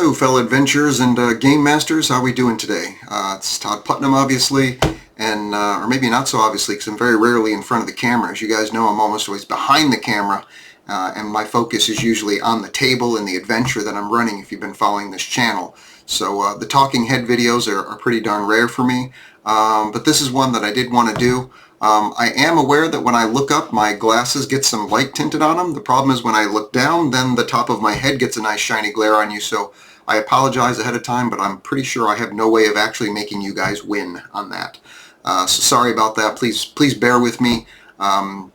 Hello fellow adventurers and game masters, how are we doing today? It's Todd Putnam obviously, and or maybe not so obviously because I'm very rarely in front of the camera. As you guys know, I'm almost always behind the camera, and my focus is usually on the table and the adventure that I'm running if you've been following this channel. So the talking head videos are pretty darn rare for me, but this is one that I did want to do. I am aware that when I look up, my glasses get some light tinted on them. The problem is when I look down, then the top of my head gets a nice shiny glare on you, so I apologize ahead of time, but I'm pretty sure I have no way of actually making you guys win on that. So sorry about that. Please bear with me. I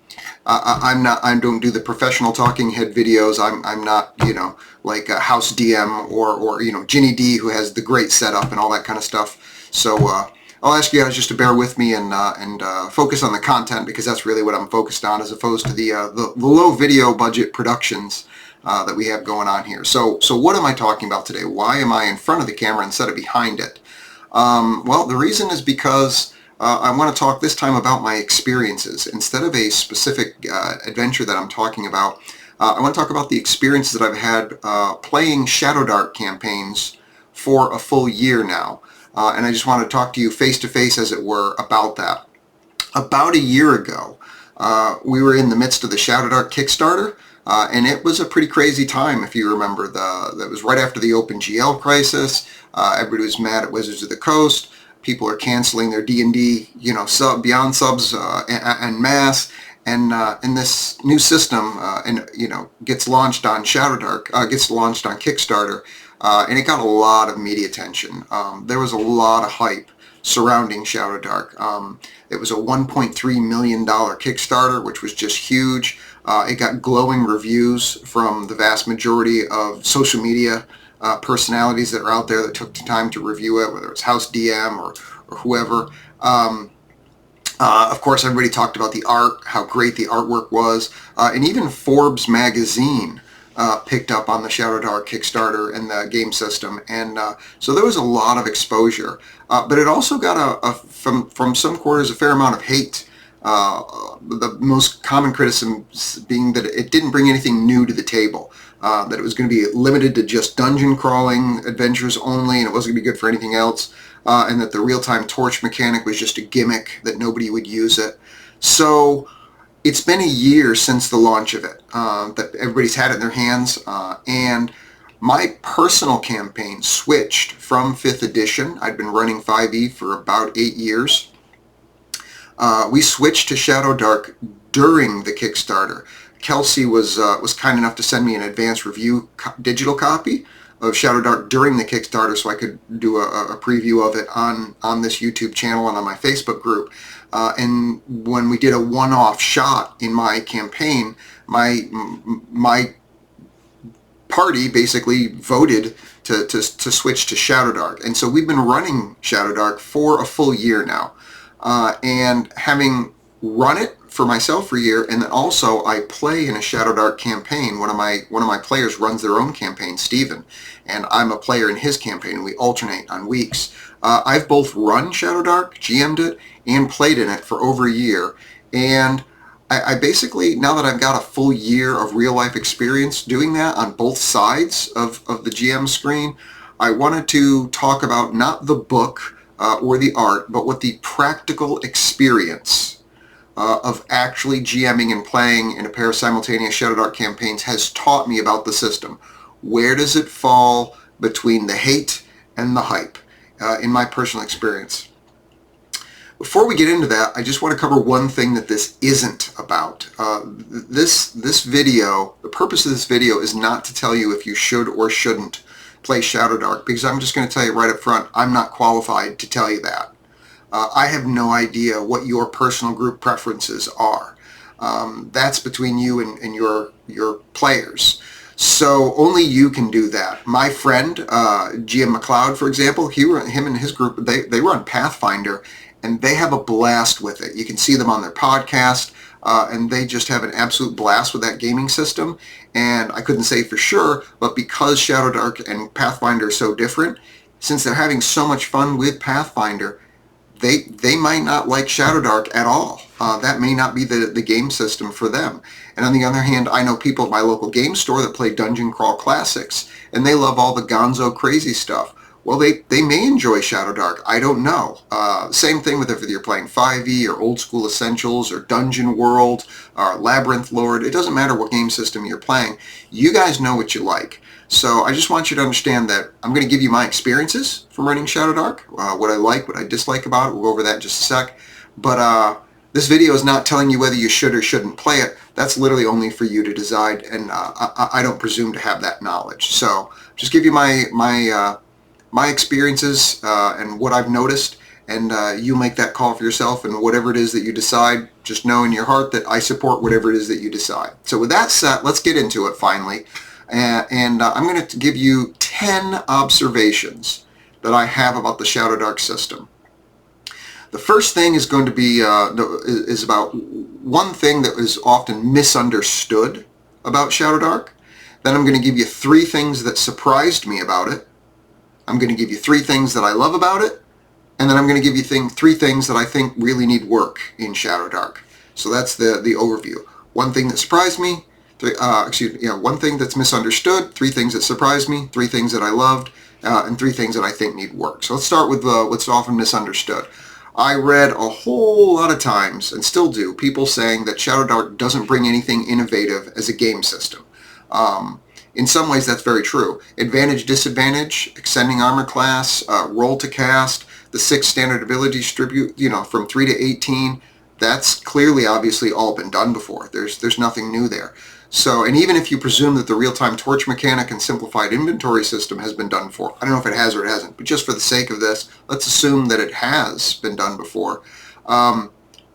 don't do the professional talking head videos. I'm not, like a House DM or Ginny D, who has the great setup and all that kind of stuff. So I'll ask you guys just to bear with me and focus on the content, because that's really what I'm focused on, as opposed to the low video budget productions that we have going on here. So what am I talking about today? Why am I in front of the camera instead of behind it? Well, the reason is because I want to talk this time about my experiences. Instead of a specific adventure that I'm talking about, I want to talk about the experiences that I've had playing Shadowdark campaigns for a full year now. And I just want to talk to you face to face, as it were, about that. About a year ago, we were in the midst of the Shadowdark Kickstarter, and it was a pretty crazy time. If you remember, that was right after the OpenGL crisis. Everybody was mad at Wizards of the Coast. People are canceling their D&D, beyond subs en masse. And this new system, gets launched on Shadowdark, gets launched on Kickstarter. And it got a lot of media attention. There was a lot of hype surrounding Shadowdark. It was a $1.3 million Kickstarter, which was just huge. It got glowing reviews from the vast majority of social media personalities that are out there that took the time to review it, whether it's House DM or whoever. Of course, everybody talked about the art, how great the artwork was, and even Forbes magazine picked up on the Shadowdark Kickstarter and the game system, and so there was a lot of exposure. But it also got from some quarters a fair amount of hate. The most common criticism being that it didn't bring anything new to the table, that it was going to be limited to just dungeon crawling adventures only, and it wasn't going to be good for anything else, and that the real-time torch mechanic was just a gimmick, that nobody would use it. So it's been a year since the launch of it, that everybody's had it in their hands, and my personal campaign switched from 5th edition. I'd been running 5e for about 8 years. We switched to Shadowdark during the Kickstarter. Kelsey was kind enough to send me an advanced review digital copy of Shadowdark during the Kickstarter, so I could do a preview of it on this YouTube channel and on my Facebook group. And when we did a one-off shot in my campaign, my party basically voted to switch to Shadowdark. And so we've been running Shadowdark for a full year now. And having run it for myself for a year, and then also I play in a Shadowdark campaign. One of my players runs their own campaign, Steven, and I'm a player in his campaign, and we alternate on weeks. I've both run Shadowdark, GM'd it, and played in it for over a year, and I basically, now that I've got a full year of real-life experience doing that on both sides of the GM screen, I wanted to talk about not the book or the art, but what the practical experience of actually GMing and playing in a pair of simultaneous Shadowdark campaigns has taught me about the system. Where does it fall between the hate and the hype, in my personal experience? Before we get into that, I just want to cover one thing that this isn't about. This video, the purpose of this video is not to tell you if you should or shouldn't play Shadowdark, because I'm just going to tell you right up front, I'm not qualified to tell you that. I have no idea what your personal group preferences are. That's between you and your players. So only you can do that. My friend, GM McLeod, for example, him and his group, they run Pathfinder, and they have a blast with it. You can see them on their podcast, and they just have an absolute blast with that gaming system. And I couldn't say for sure, but because Shadowdark and Pathfinder are so different, since they're having so much fun with Pathfinder, they might not like Shadowdark at all. That may not be the game system for them. And on the other hand, I know people at my local game store that play Dungeon Crawl Classics, and they love all the gonzo crazy stuff. Well, they may enjoy Shadowdark. I don't know. Same thing with if you're playing 5e or Old School Essentials or Dungeon World or Labyrinth Lord. It doesn't matter what game system you're playing. You guys know what you like. So I just want you to understand that I'm going to give you my experiences from running Shadowdark, what I like, what I dislike about it. We'll go over that in just a sec. But this video is not telling you whether you should or shouldn't play it. That's literally only for you to decide, and I don't presume to have that knowledge. So just give you my experiences and what I've noticed, and you make that call for yourself, and whatever it is that you decide, just know in your heart that I support whatever it is that you decide. So with that said, let's get into it finally. And I'm going to give you 10 observations that I have about the Shadowdark system. The first thing is going to be is about one thing that is often misunderstood about Shadowdark. Then I'm going to give you 3 things that surprised me about it. I'm going to give you 3 things that I love about it. And then I'm going to give you 3 things that I think really need work in Shadowdark. So that's the overview. One thing that surprised me, one thing that's misunderstood, 3 things that surprised me, 3 things that I loved, and 3 things that I think need work. So let's start with what's often misunderstood. I read a whole lot of times, and still do, people saying that Shadowdark doesn't bring anything innovative as a game system. In some ways that's very true. Advantage, disadvantage, extending armor class, roll to cast, the 6 standard ability distribute, from 3 to 18, that's clearly obviously all been done before. There's nothing new there. So, and even if you presume that the real-time torch mechanic and simplified inventory system has been done before, I don't know if it has or it hasn't, but just for the sake of this, let's assume that it has been done before.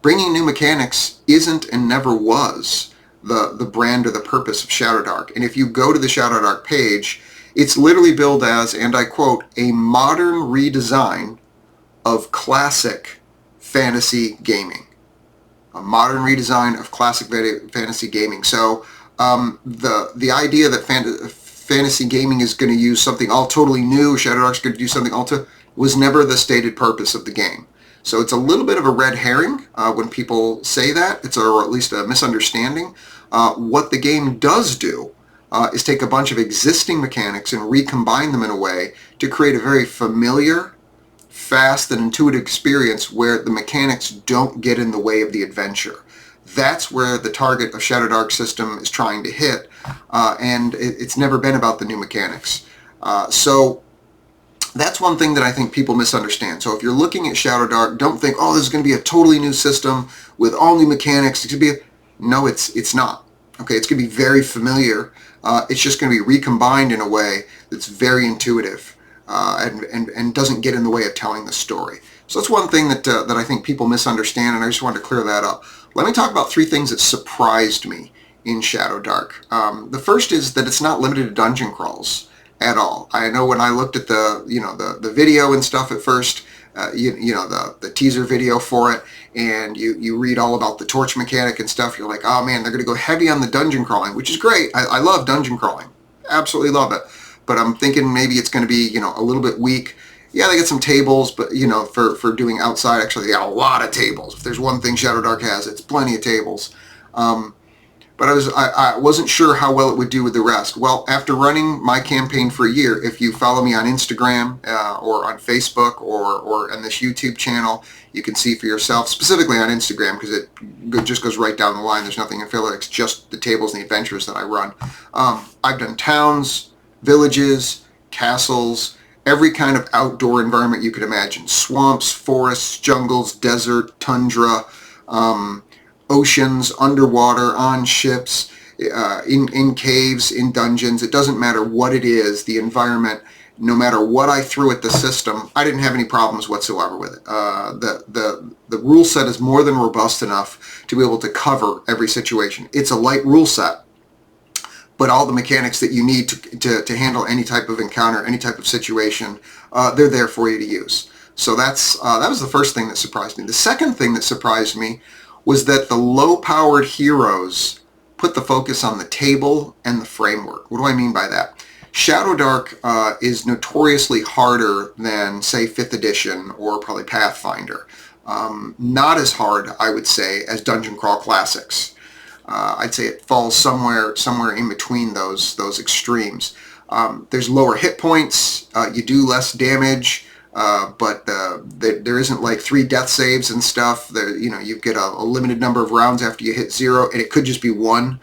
Bringing new mechanics isn't and never was the brand or the purpose of Shadowdark. And if you go to the Shadowdark page, it's literally billed as, and I quote, a modern redesign of classic fantasy gaming. A modern redesign of classic fantasy gaming. So the idea that fantasy gaming is going to use something all totally new, Shadowdark's going to do something all was never the stated purpose of the game. So it's a little bit of a red herring when people say that. It's or at least a misunderstanding. What the game does do is take a bunch of existing mechanics and recombine them in a way to create a very familiar, fast, and intuitive experience where the mechanics don't get in the way of the adventure. That's where the target of Shadowdark system is trying to hit, and it's never been about the new mechanics. So that's one thing that I think people misunderstand. So if you're looking at Shadowdark, don't think, oh, this is going to be a totally new system with all new mechanics. It's going to be no, it's not. Okay, it's going to be very familiar. It's just going to be recombined in a way that's very intuitive and doesn't get in the way of telling the story. So that's one thing that I think people misunderstand, and I just wanted to clear that up. Let me talk about 3 things that surprised me in Shadowdark. The first is that it's not limited to dungeon crawls at all. I know when I looked at the video and stuff at first, the teaser video for it, and you read all about the torch mechanic and stuff, you're like, oh man, they're going to go heavy on the dungeon crawling, which is great. I love dungeon crawling. Absolutely love it. But I'm thinking maybe it's going to be, a little bit weak. Yeah, they get some tables, but, for doing outside, actually, they got a lot of tables. If there's one thing Shadowdark has, it's plenty of tables. But I wasn't sure how well it would do with the rest. Well, after running my campaign for a year, if you follow me on Instagram or on Facebook or on this YouTube channel, you can see for yourself, specifically on Instagram, because it just goes right down the line. There's nothing in filler. It's just the tables and the adventures that I run. I've done towns, villages, castles, every kind of outdoor environment you could imagine. Swamps, forests, jungles, desert, tundra, oceans, underwater, on ships, in caves, in dungeons. It doesn't matter what it is, the environment, no matter what I threw at the system, I didn't have any problems whatsoever with it. The rule set is more than robust enough to be able to cover every situation. It's a light rule set, but all the mechanics that you need to handle any type of encounter, any type of situation, they're there for you to use. So that was the first thing that surprised me. The second thing that surprised me was that the low-powered heroes put the focus on the table and the framework. What do I mean by that? Shadowdark is notoriously harder than, say, 5th edition or probably Pathfinder. Not as hard, I would say, as Dungeon Crawl Classics. I'd say it falls somewhere in between those extremes. There's lower hit points. You do less damage, but there isn't like 3 death saves and stuff. You get a limited number of rounds after you hit 0, and it could just be 1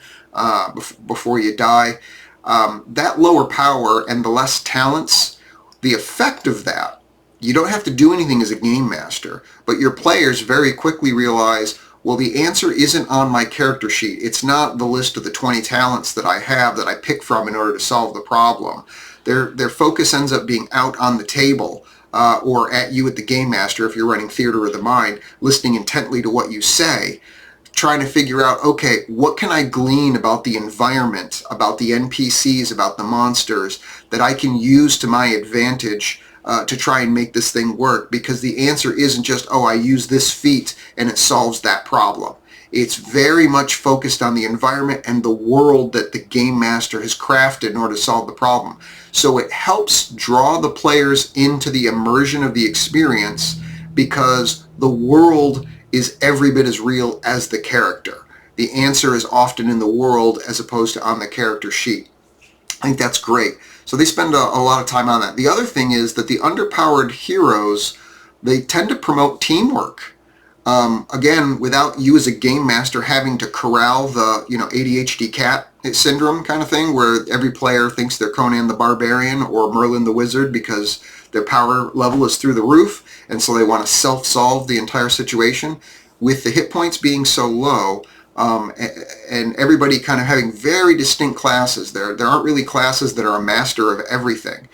before you die. That lower power and the less talents, the effect of that, you don't have to do anything as a game master, but your players very quickly realize, well, the answer isn't on my character sheet. It's not the list of the 20 talents that I have that I pick from in order to solve the problem. Their focus ends up being out on the table, or at you at the game master if you're running Theater of the Mind, listening intently to what you say, trying to figure out, okay, what can I glean about the environment, about the NPCs, about the monsters that I can use to my advantage to try and make this thing work, because the answer isn't just, oh, I use this feat and it solves that problem. It's very much focused on the environment and the world that the game master has crafted in order to solve the problem. So it helps draw the players into the immersion of the experience, because the world is every bit as real as the character. The answer is often in the world as opposed to on the character sheet. I think that's great. So they spend a lot of time on that. The other thing is that the underpowered heroes, they tend to promote teamwork. Again, without you as a game master having to corral the ADHD cat syndrome kind of thing, where every player thinks they're Conan the Barbarian or Merlin the Wizard because their power level is through the roof, and so they want to self-solve the entire situation. With the hit points being so low, and everybody kind of having very distinct classes, there aren't really classes that are a master of everything.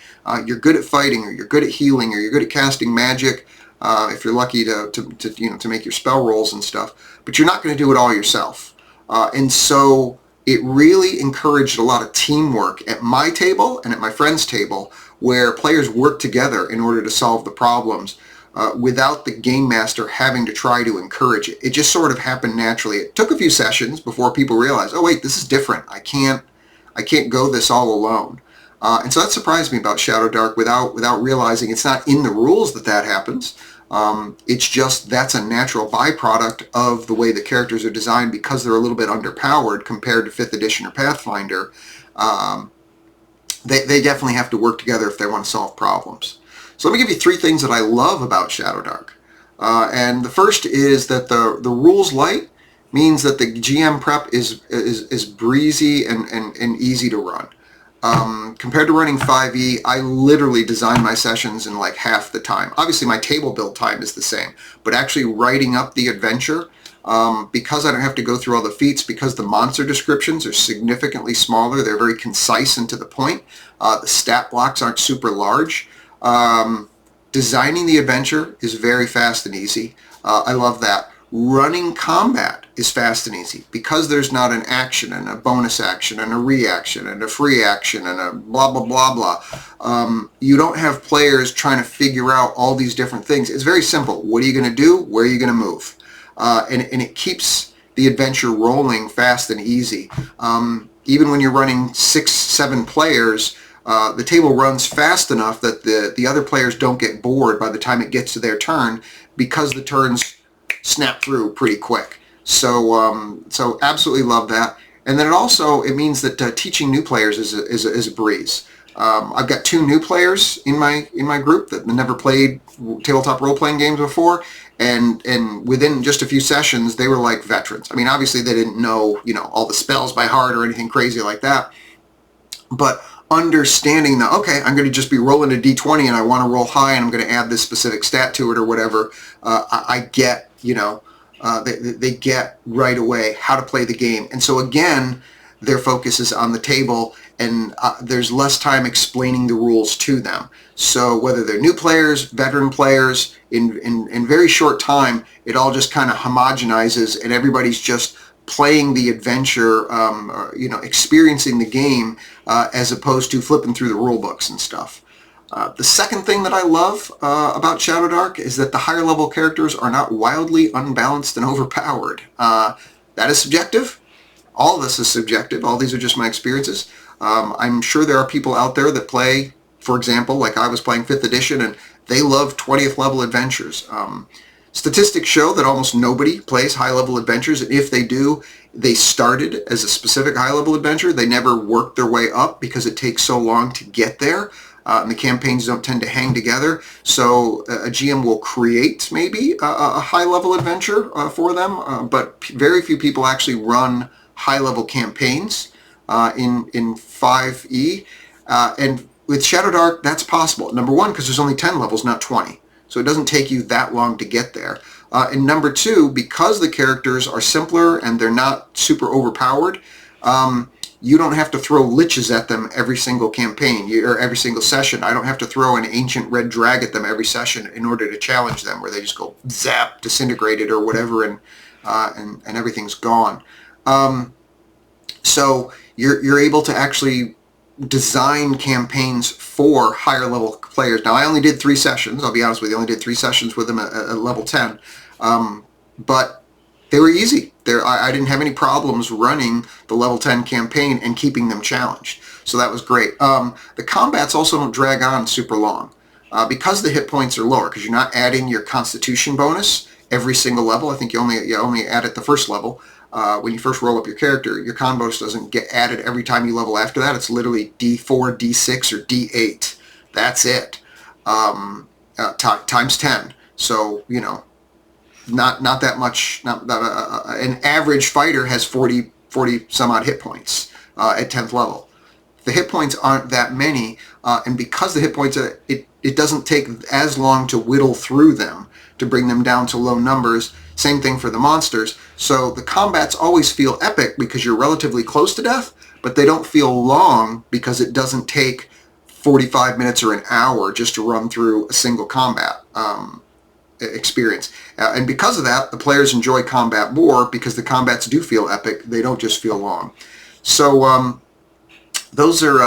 You're good at fighting, or you're good at healing, or you're good at casting magic, if you're lucky to make your spell rolls and stuff, but you're not going to do it all yourself. And so it really encouraged a lot of teamwork at my table and at my friend's table, where players work together in order to solve the problems without the game master having to try to encourage it. It just sort of happened naturally. It took a few sessions before people realized, oh wait, this is different. I can't go this all alone. And so that surprised me about Shadowdark without realizing it's not in the rules that happens. It's just that's a natural byproduct of the way the characters are designed, because they're a little bit underpowered compared to 5th edition or Pathfinder. They definitely have to work together if they want to solve problems. So let me give you 3 things that I love about Shadowdark. And the first is that the rules light means that the GM prep is breezy and easy to run. Compared to running 5e, I literally design my sessions in like half the time. Obviously my table build time is the same, but actually writing up the adventure, because I don't have to go through all the feats, because the monster descriptions are significantly smaller, they're very concise and to the point, the stat blocks aren't super large. Designing the adventure is very fast and easy. I love that. Running combat is fast and easy, because there's not an action and a bonus action and a reaction and a free action and a blah blah blah blah. You don't have players trying to figure out all these different things. It's very simple. What are you going to do? Where are you going to move? And it keeps the adventure rolling fast and easy. Even when you're running 6-7 players, the table runs fast enough that the other players don't get bored by the time it gets to their turn, because the turns snap through pretty quick. So so absolutely love that. And then it means that teaching new players is a breeze. I've got 2 new players in my group that never played tabletop role-playing games before, and within just a few sessions they were like veterans. I mean, obviously they didn't know all the spells by heart or anything crazy like that, but understanding that, okay, I'm going to just be rolling a d20 and I want to roll high and I'm going to add this specific stat to it or whatever, I get, they get right away how to play the game. And so again, their focus is on the table, and there's less time explaining the rules to them. So whether they're new players, veteran players, in very short time, it all just kind of homogenizes, and everybody's just playing the adventure, experiencing the game, as opposed to flipping through the rule books and stuff. The second thing that I love about Shadowdark is that the higher level characters are not wildly unbalanced and overpowered. That is subjective. All of this is subjective. All these are just my experiences. I'm sure there are people out there that play, for example, like I was playing 5th edition, and they love 20th level adventures. Statistics show that almost nobody plays high-level adventures, and if they do, they started as a specific high-level adventure. They never worked their way up because it takes so long to get there, and the campaigns don't tend to hang together. So a GM will create maybe a high-level adventure for them, but very few people actually run high-level campaigns in 5e. And with Shadowdark, that's possible. Number one, because there's only 10 levels, not 20. So it doesn't take you that long to get there. And number two, because the characters are simpler and they're not super overpowered, you don't have to throw liches at them every single campaign or every single session. I don't have to throw an ancient red drag at them every session in order to challenge them, where they just go zap, disintegrated or whatever, and everything's gone. So you're able to actually design campaigns for higher level players. Now, I only did 3 sessions. I'll be honest with you, I only did 3 sessions with them at level 10, but they were easy. I didn't have any problems running the level 10 campaign and keeping them challenged, so that was great. The combats also don't drag on super long because the hit points are lower, because you're not adding your constitution bonus every single level. I think you only add it the first level. When you first roll up your character, your con bonus doesn't get added every time you level after that. It's literally D4, D6, or D8. That's it. Times 10. So, you know, not that much. An average fighter has 40 some odd hit points at 10th level. The hit points aren't that many, and because the hit points, it doesn't take as long to whittle through them to bring them down to low numbers. Same thing for the monsters. So the combats always feel epic because you're relatively close to death, but they don't feel long because it doesn't take 45 minutes or an hour just to run through a single combat experience. And because of that, the players enjoy combat more because the combats do feel epic. They don't just feel long. So those are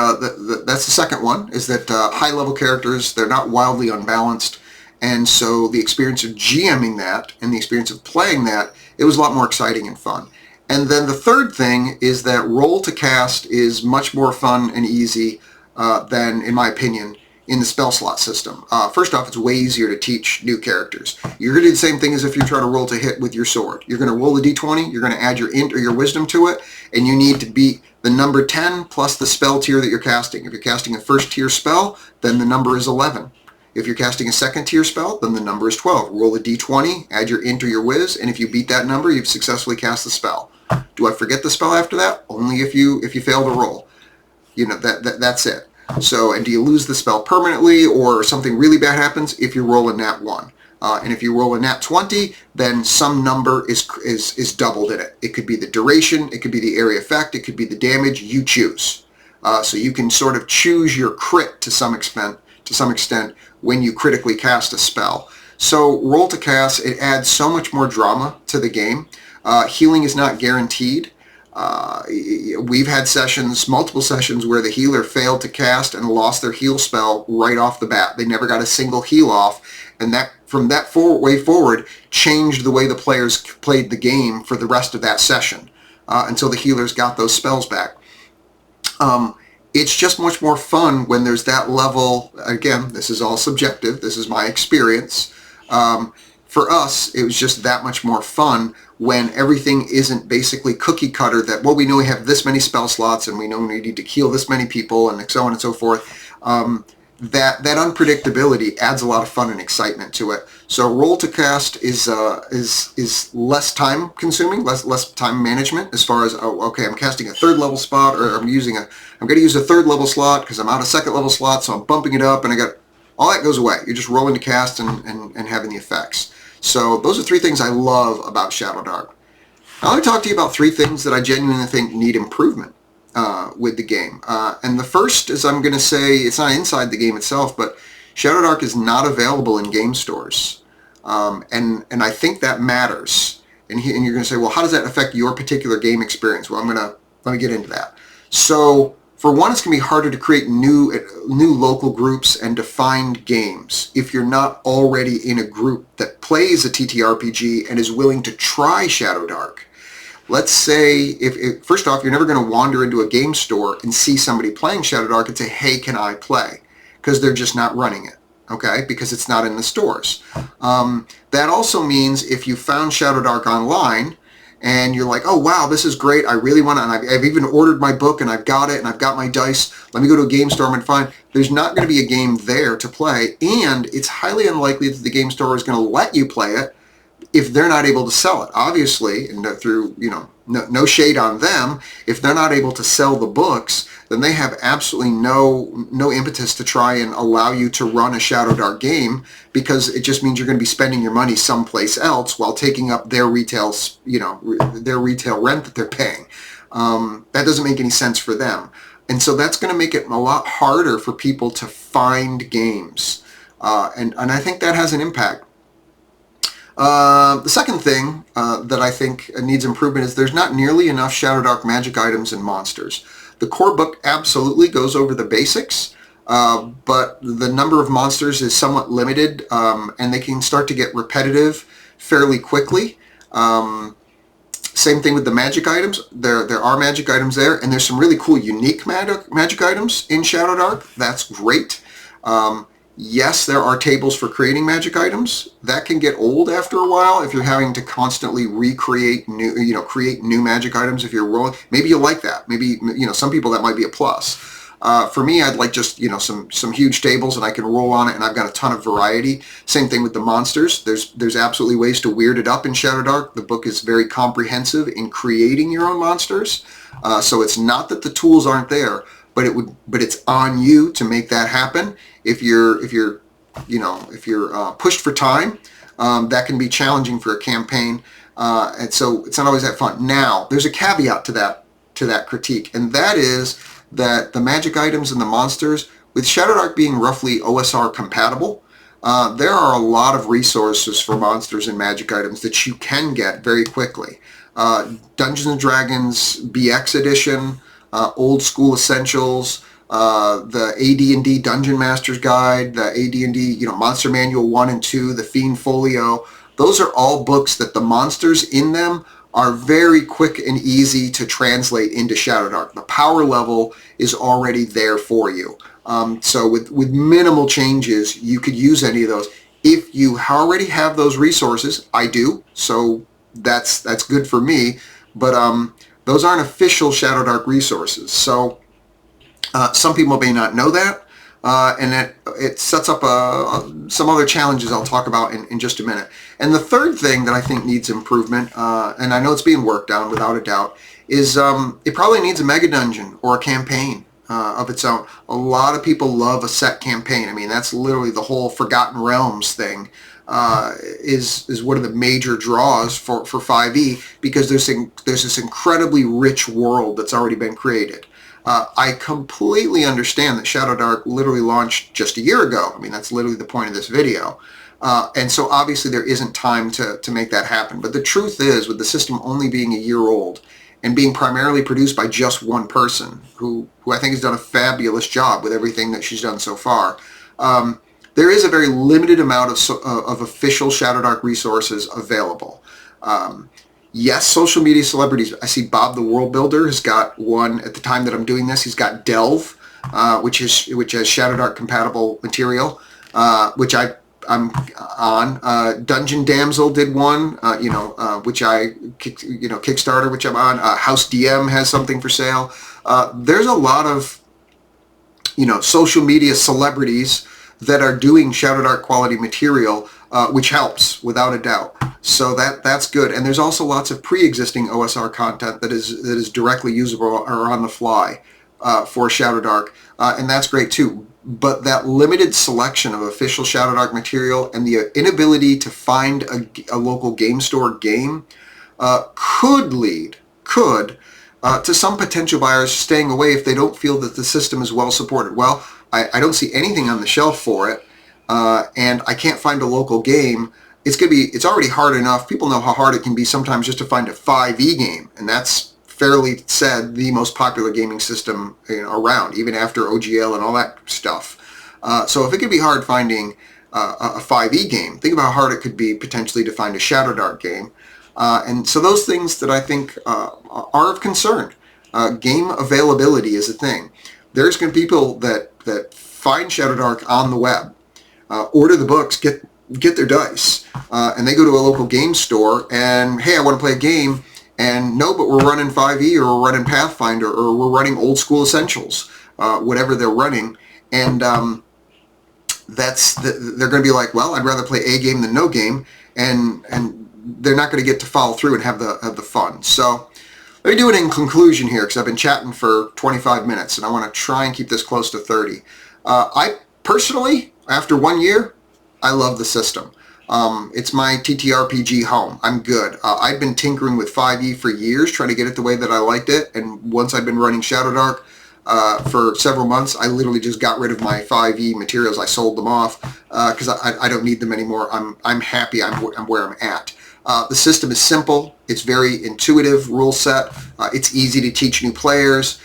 that's the second one, is that high-level characters, they're not wildly unbalanced. And so the experience of GMing that and the experience of playing that, it was a lot more exciting and fun. And then the third thing is that roll to cast is much more fun and easy than, in my opinion, in the spell slot system. First off, it's way easier to teach new characters. You're going to do the same thing as if you try to roll to hit with your sword. You're going to roll a d20, you're going to add your int or your wisdom to it, and you need to beat the number 10 plus the spell tier that you're casting. If you're casting a first tier spell, then the number is 11. If you're casting a second tier spell, then the number is 12. Roll a d20, add your int or your whiz, and if you beat that number, you've successfully cast the spell. Do I forget the spell after that? Only if you fail to roll. You know, that's it. So, and do you lose the spell permanently, or something really bad happens? If you roll a nat 1. And if you roll a nat 20, then some number is doubled in it. It could be the duration, it could be the area effect, it could be the damage, you choose. So you can sort of choose your crit to some extent when you critically cast a spell. So roll to cast, it adds so much more drama to the game. Healing is not guaranteed. We've had sessions, multiple sessions, where the healer failed to cast and lost their heal spell right off the bat. They never got a single heal off, and that from that way forward changed the way the players played the game for the rest of that session until the healers got those spells back. It's just much more fun when there's that level. Again, this is all subjective. This is my experience. For us, it was just that much more fun when everything isn't basically cookie cutter, that, well, we know we have this many spell slots and we know we need to heal this many people and so on and so forth. That unpredictability adds a lot of fun and excitement to it. So roll to cast is less time consuming, less time management, as far as, oh, okay, I'm casting a 3rd level spot, or I'm going to use a 3rd level slot because I'm out of 2nd level slot, so I'm bumping it up, and I got all that goes away. You're just rolling to cast and having the effects. So those are 3 things I love about Shadowdark. Now let me talk to you about 3 things that I genuinely think need improvement with the game. And the first is, I'm going to say, it's not inside the game itself, but Shadowdark is not available in game stores. And I think that matters. And you're going to say, well, how does that affect your particular game experience? Well, let me get into that. So for one, it's going to be harder to create new local groups and to find games if you're not already in a group that plays a TTRPG and is willing to try Shadowdark. let's say, if first off, you're never going to wander into a game store and see somebody playing Shadowdark and say, hey, can I play? Because they're just not running it, okay? Because it's not in the stores. That also means if you found Shadowdark online and you're like, oh, wow, this is great, I really want to, and I've even ordered my book and I've got it and I've got my dice, let me go to a game store and find, there's not going to be a game there to play, and it's highly unlikely that the game store is going to let you play it if they're not able to sell it. Obviously, and through, no shade on them, if they're not able to sell the books, then they have absolutely no impetus to try and allow you to run a Shadowdark game, because it just means you're going to be spending your money someplace else while taking up their retail, their retail rent that they're paying. That doesn't make any sense for them. And so that's going to make it a lot harder for people to find games. And I think that has an impact. The second thing that I think needs improvement is there's not nearly enough Shadowdark magic items and monsters. The core book absolutely goes over the basics, but the number of monsters is somewhat limited, and they can start to get repetitive fairly quickly. Same thing with the magic items. There are magic items there, and there's some really cool unique magic items in Shadowdark. That's great. Yes, there are tables for creating magic items. That can get old after a while if you're having to constantly recreate new, create new magic items. If you're rolling, maybe you like that. Maybe, some people that might be a plus. For me, I'd like just, some huge tables and I can roll on it and I've got a ton of variety. Same thing with the monsters. There's absolutely ways to weird it up in Shadowdark. The book is very comprehensive in creating your own monsters. So it's not that the tools aren't there, but it's on you to make that happen. If you're pushed for time, that can be challenging for a campaign, and so it's not always that fun. Now, there's a caveat to that critique, and that is that the magic items and the monsters, with Shadowdark being roughly OSR compatible, there are a lot of resources for monsters and magic items that you can get very quickly. Dungeons & Dragons BX Edition, Old School Essentials, the AD&D Dungeon Master's Guide, the AD&D Monster Manual 1 and 2, the Fiend Folio. Those are all books that the monsters in them are very quick and easy to translate into Shadowdark. The power level is already there for you. So with minimal changes, you could use any of those. If you already have those resources, I do, so that's good for me, but those aren't official Shadowdark resources. So some people may not know that, and it sets up some other challenges I'll talk about in just a minute. And the third thing that I think needs improvement, and I know it's being worked on without a doubt, is it probably needs a mega dungeon or a campaign of its own. A lot of people love a set campaign. I mean, that's literally the whole Forgotten Realms thing. Is one of the major draws for 5e, because there's this incredibly rich world that's already been created. I completely understand that Shadowdark literally launched just a year ago. I mean, that's literally the point of this video. And so obviously there isn't time to make that happen. But the truth is, with the system only being a year old and being primarily produced by just one person, who I think has done a fabulous job with everything that she's done so far, there is a very limited amount of official Shadowdark resources available. Yes, social media celebrities. I see Bob the World Builder has got one at the time that I'm doing this. He's got Delve, which has Shadowdark compatible material, which I'm on. Dungeon Damsel did one, which I Kickstarter, which I'm on. House DM has something for sale. There's a lot of social media celebrities that are doing Shadowdark quality material, which helps without a doubt. So that's good. And there's also lots of pre-existing OSR content that is directly usable or on the fly for Shadowdark, and that's great too. But that limited selection of official Shadowdark material and the inability to find a local game store game could lead to some potential buyers staying away if they don't feel that the system is well supported. Well, I don't see anything on the shelf for it, and I can't find a local game. It's already hard enough. People know how hard it can be sometimes just to find a 5e game, and that's fairly said the most popular gaming system around, even after OGL and all that stuff. So if it could be hard finding a 5e game, think about how hard it could be potentially to find a Shadowdark game. And so those things that I think are of concern. Game availability is a thing. There's going to be people that find Shadowdark on the web, order the books, get their dice, and they go to a local game store and, hey, I want to play a game, and no, but we're running 5e or we're running Pathfinder or we're running Old School Essentials, whatever they're running, and they're going to be like, well, I'd rather play a game than no game, and they're not going to get to follow through and have the fun. So let me do it in conclusion here, because I've been chatting for 25 minutes and I want to try and keep this close to 30. I personally, after 1 year, I love the system. It's my TTRPG home. I'm good. I've been tinkering with 5e for years, trying to get it the way that I liked it, and once I've been running Shadowdark for several months, I literally just got rid of my 5e materials. I sold them off because I don't need them anymore. I'm happy. I'm where I'm at. The system is simple. It's very intuitive rule set. It's easy to teach new players.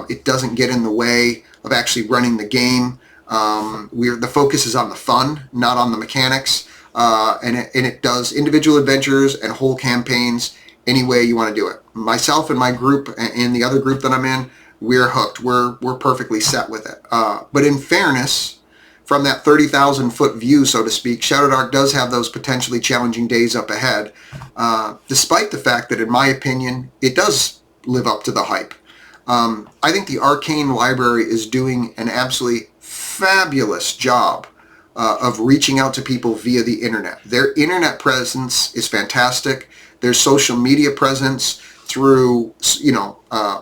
It doesn't get in the way of actually running the game. The focus is on the fun, not on the mechanics. And it does individual adventures and whole campaigns any way you want to do it. Myself and my group and the other group that I'm in, we're hooked. We're perfectly set with it. But in fairness, from that 30,000 foot view, so to speak, Shadowdark does have those potentially challenging days up ahead, despite the fact that, in my opinion, it does live up to the hype. I think the Arcane Library is doing an absolutely fabulous job of reaching out to people via the internet. Their internet presence is fantastic. Their social media presence through,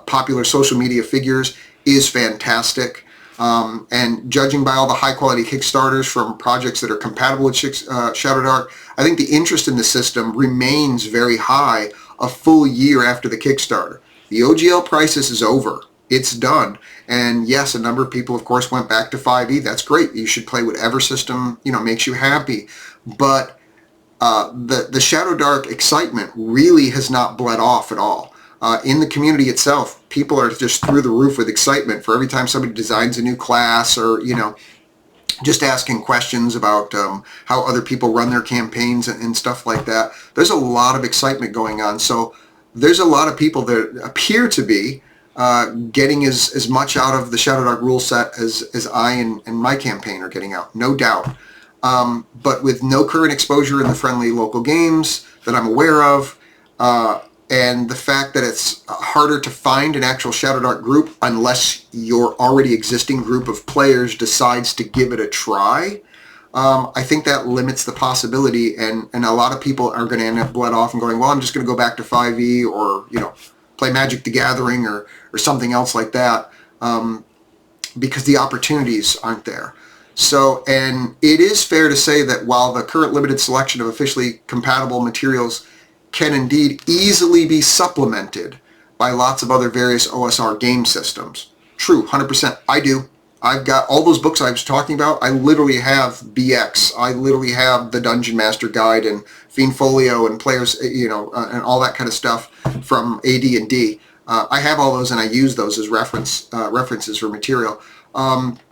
popular social media figures is fantastic. And judging by all the high quality Kickstarters from projects that are compatible with Shadowdark, I think the interest in the system remains very high a full year after the Kickstarter. The OGL crisis is over. It's done. And yes, a number of people, of course, went back to 5e. That's great. You should play whatever system, makes you happy. But the Shadowdark excitement really has not bled off at all. In the community itself, people are just through the roof with excitement for every time somebody designs a new class, or, just asking questions about how other people run their campaigns and stuff like that. There's a lot of excitement going on. So there's a lot of people that appear to be getting as much out of the Shadowdark rule set as I and my campaign are getting out, no doubt. But with no current exposure in the friendly local games that I'm aware of, and the fact that it's harder to find an actual Shadowdark group unless your already existing group of players decides to give it a try, I think that limits the possibility, and a lot of people are going to end up bled off and going, well, I'm just going to go back to 5e or, play Magic the Gathering or something else like that, because the opportunities aren't there. So, and it is fair to say that while the current limited selection of officially compatible materials can indeed easily be supplemented by lots of other various OSR game systems. True, 100%. I do. I've got all those books I was talking about. I literally have BX. I literally have the Dungeon Master Guide and Fiendfolio and Players, and all that kind of stuff from AD&D. I have all those, and I use those as references for material.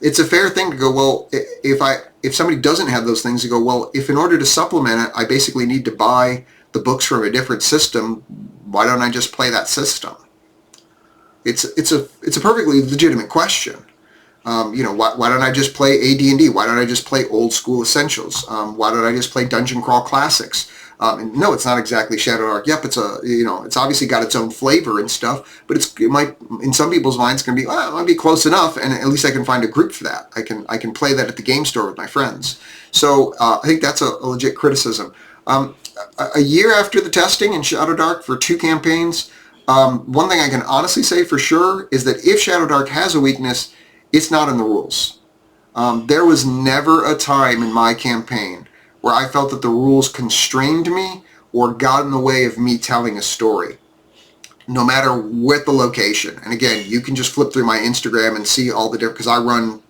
It's a fair thing to go, well, if somebody doesn't have those things, to go, well, if in order to supplement it, I basically need to buy the books from a different system, why don't I just play that system? It's a perfectly legitimate question. Why don't I just play AD&D? Why don't I just play Old School Essentials? Why don't I just play Dungeon Crawl Classics? And no, it's not exactly Shadowdark. Yep, it's obviously got its own flavor and stuff, but it might, in some people's minds, going to be, well, it might be close enough, and at least I can find a group for that. I can play that at the game store with my friends. So I think that's a legit criticism. A year after the testing in Shadowdark for 2 campaigns, one thing I can honestly say for sure is that if Shadowdark has a weakness, it's not in the rules. There was never a time in my campaign where I felt that the rules constrained me or got in the way of me telling a story, no matter what the location. And again, you can just flip through my Instagram and see all the different, because I run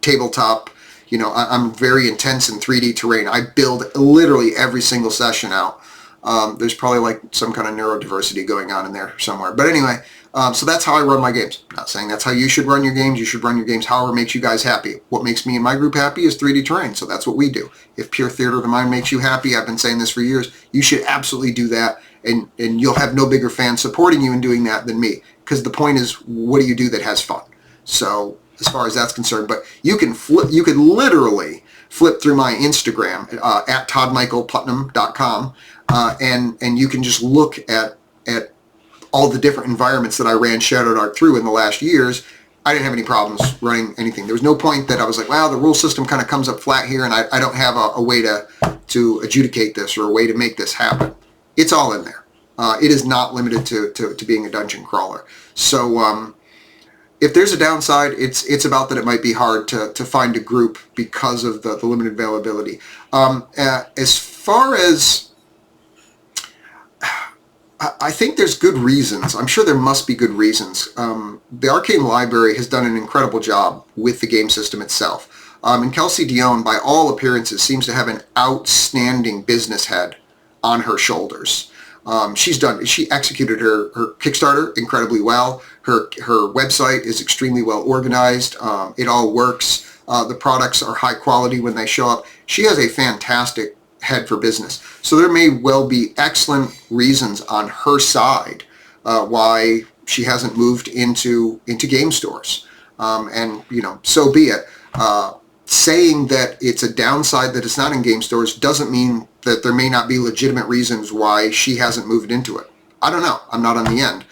tabletop. I'm very intense in 3D terrain. I build literally every single session out. There's probably like some kind of neurodiversity going on in there somewhere. But anyway, So that's how I run my games. I'm not saying that's how you should run your games. You should run your games however makes you guys happy. What makes me and my group happy is 3D terrain, so that's what we do. If pure theater of the mind makes you happy, I've been saying this for years, you should absolutely do that, and you'll have no bigger fan supporting you in doing that than me, because the point is, what do you do that has fun? So as far as that's concerned, but you can literally flip through my Instagram at toddmichaelputnam.com, and you can just look at all the different environments that I ran Shadowdark through in the last years. I didn't have any problems running anything. There was no point that I was like, wow, the rule system kind of comes up flat here, and I don't have a way to adjudicate this or a way to make this happen. It's all in there. It is not limited to being a dungeon crawler. So if there's a downside, it's about that it might be hard to find a group because of the limited availability. As far as, I think there's good reasons. I'm sure there must be good reasons. The Arcane Library has done an incredible job with the game system itself. And Kelsey Dion, by all appearances, seems to have an outstanding business head on her shoulders. She executed her Kickstarter incredibly well. Her website is extremely well organized. It all works. The products are high quality when they show up. She has a fantastic head for business. So there may well be excellent reasons on her side why she hasn't moved into game stores. And, so be it. Saying that it's a downside that it's not in game stores doesn't mean that there may not be legitimate reasons why she hasn't moved into it. I don't know. I'm not on the end.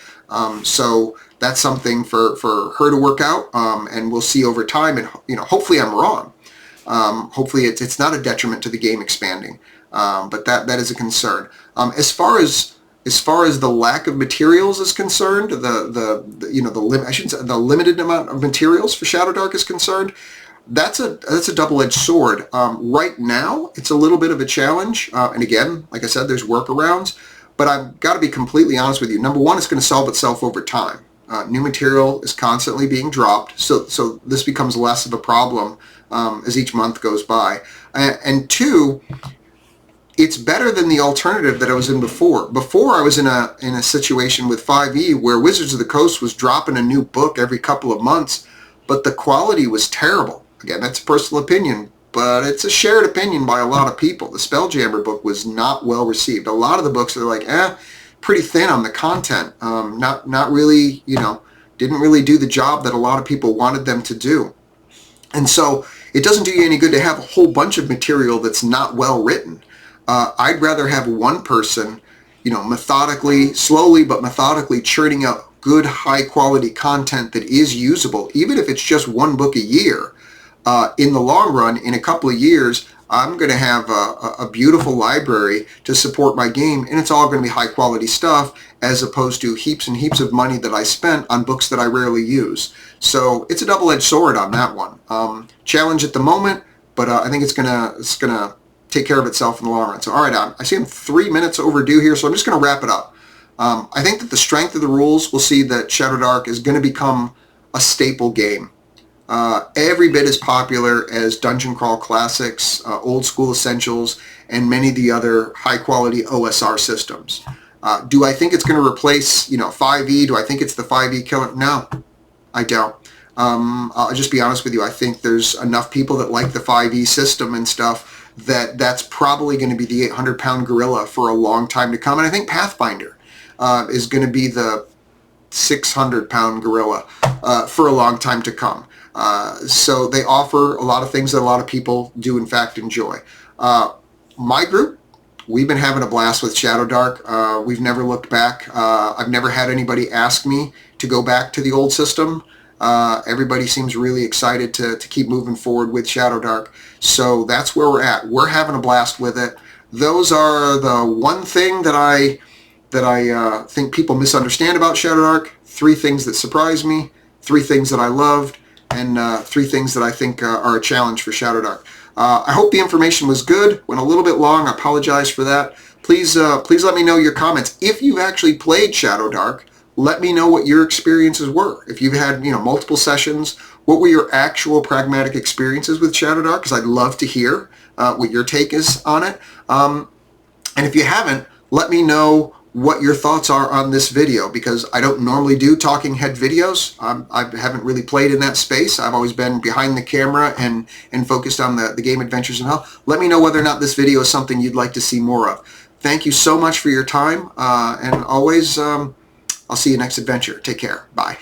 So that's something for her to work out, and we'll see over time. And, hopefully I'm wrong. Hopefully it's not a detriment to the game expanding, but that is a concern. As far as the lack of materials is concerned, the limited amount of materials for Shadowdark is concerned, that's a double-edged sword. Right now, it's a little bit of a challenge, and again, like I said, there's workarounds. But I've got to be completely honest with you. Number one, it's going to solve itself over time. New material is constantly being dropped, so this becomes less of a problem as each month goes by. And two, it's better than the alternative that I was in before. Before, I was in a situation with 5e where Wizards of the Coast was dropping a new book every couple of months, but the quality was terrible. Again, that's a personal opinion, but it's a shared opinion by a lot of people. The Spelljammer book was not well received. A lot of the books are like, pretty thin on the content. Not really, didn't really do the job that a lot of people wanted them to do. And so it doesn't do you any good to have a whole bunch of material that's not well written. I'd rather have one person, slowly but methodically churning out good, high-quality content that is usable, even if it's just one book a year. In the long run, in a couple of years, I'm going to have a beautiful library to support my game, and it's all going to be high-quality stuff, as opposed to heaps and heaps of money that I spent on books that I rarely use. So it's a double-edged sword on that one. Challenge at the moment, but I think it's gonna take care of itself in the long run. So all right, I see I'm 3 minutes overdue here, so I'm just going to wrap it up. I think that the strength of the rules will see that Shadowdark is going to become a staple game. Every bit as popular as Dungeon Crawl Classics, Old School Essentials, and many of the other high-quality OSR systems. Do I think it's going to replace, 5e? Do I think it's the 5e killer? No, I don't. I'll just be honest with you. I think there's enough people that like the 5e system and stuff that's probably going to be the 800-pound gorilla for a long time to come. And I think Pathfinder is going to be the 600-pound gorilla for a long time to come. So they offer a lot of things that a lot of people do in fact enjoy. My group, we've been having a blast with Shadowdark. We've never looked back. I've never had anybody ask me to go back to the old system. Everybody seems really excited to keep moving forward with Shadowdark. So that's where we're at. We're having a blast with it. Those are the one thing that I think people misunderstand about Shadowdark. 3 things that surprised me, 3 things that I loved, and 3 things that I think are a challenge for Shadowdark. I hope the information was good. Went a little bit long. I apologize for that. Please let me know your comments. If you've actually played Shadowdark, let me know what your experiences were. If you've had multiple sessions, what were your actual pragmatic experiences with Shadowdark? Because I'd love to hear what your take is on it. And if you haven't, let me know what your thoughts are on this video, because I don't normally do talking head videos. I haven't really played in that space. I've always been behind the camera and focused on the game adventures and hell. Let me know whether or not this video is something you'd like to see more of. Thank you so much for your time, and always, I'll see you next adventure. Take care. Bye.